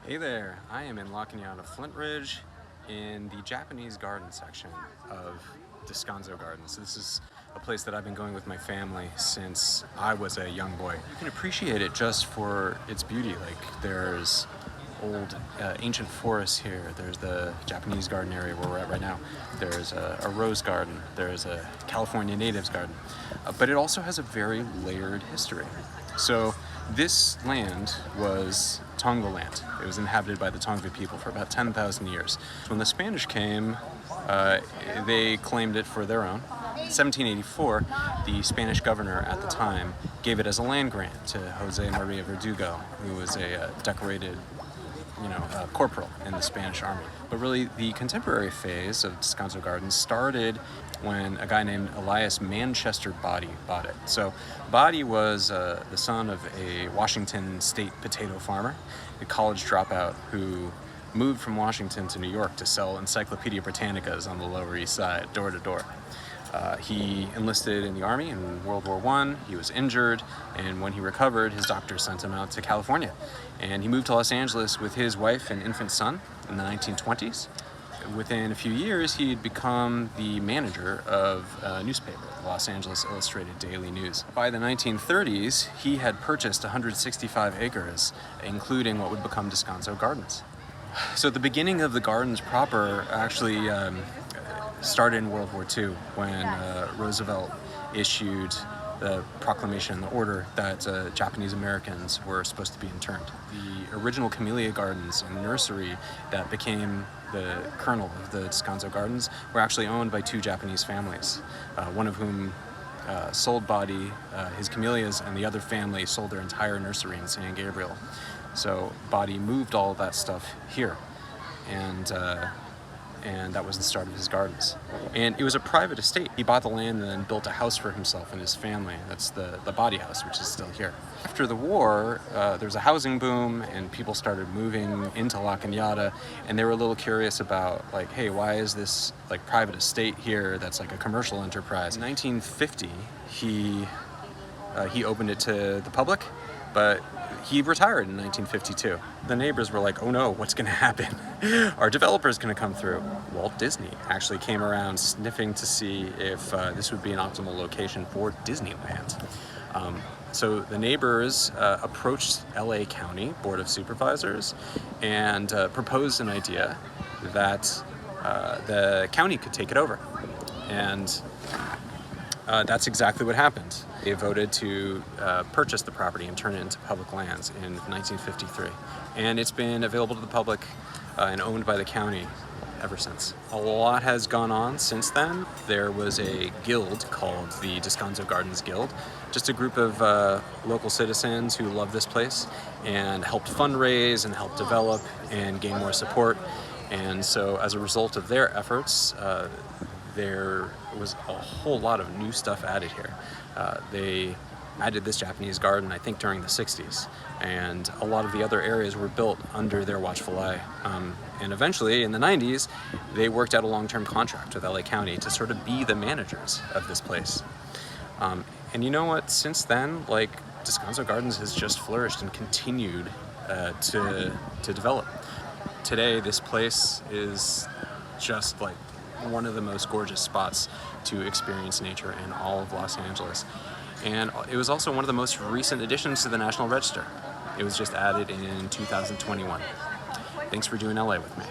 Hey there, I am in Cañada Flintridge in the Japanese garden section of Descanso Gardens. This is a place that I've been going with my family since I was a young boy. You can appreciate it just for its beauty. Like there's old ancient forests here. There's the Japanese garden area where we're at right now. There's a rose garden. There's a California natives garden. But it also has a very layered history. So this land was Tonga land. It was inhabited by the Tonga people for about 10,000 years. When the Spanish came, they claimed it for their own. In 1784, the Spanish governor at the time gave it as a land grant to Jose Maria Verdugo, who was a decorated corporal in the Spanish army. But really, the contemporary phase of Descanso Gardens started when a guy named Elias Manchester Body bought it. So Body was the son of a Washington state potato farmer, a college dropout who moved from Washington to New York to sell Encyclopedia Britannicas on the Lower East Side, door to door. He enlisted in the Army in World War I. He was injured, and when he recovered, his doctor sent him out to California. And he moved to Los Angeles with his wife and infant son in the 1920s. Within a few years, he had become the manager of a newspaper, the Los Angeles Illustrated Daily News. By the 1930s, he had purchased 165 acres, including what would become Descanso Gardens. So the beginning of the gardens proper actually started in World War II when Roosevelt issued the proclamation, the order that Japanese Americans were supposed to be interned. The original camellia gardens and nursery that became the kernel of the Descanso Gardens were actually owned by two Japanese families, one of whom sold Body his camellias, and the other family sold their entire nursery in San Gabriel. So Body moved all of that stuff here, and that was the start of his gardens. And it was a private estate. He bought the land and then built a house for himself and his family. That's the Body House, which is still here. After the war, there was a housing boom and people started moving into La Cañada, and they were a little curious about, like, hey, why is this like private estate here that's like a commercial enterprise? In 1950, he opened it to the public, but he retired in 1952. The neighbors were like, oh no, what's gonna happen? Our developer's gonna come through. Walt Disney actually came around sniffing to see if this would be an optimal location for Disneyland. So the neighbors approached LA County Board of Supervisors and proposed an idea that the county could take it over. And that's exactly what happened. They voted to purchase the property and turn it into public lands in 1953. And it's been available to the public and owned by the county ever since. A lot has gone on since then. There was a guild called the Descanso Gardens Guild, just a group of local citizens who love this place and helped fundraise and help develop and gain more support. And so as a result of their efforts, there was a whole lot of new stuff added here. They added this Japanese garden, I think, during the 60s, and a lot of the other areas were built under their watchful eye. And eventually, in the 90s, they worked out a long-term contract with LA County to sort of be the managers of this place. And you know what? Since then, like, Descanso Gardens has just flourished and continued to develop. Today, this place is just like one of the most gorgeous spots to experience nature in all of Los Angeles. And it was also one of the most recent additions to the National Register. It was just added in 2021. Thanks for doing LA with me.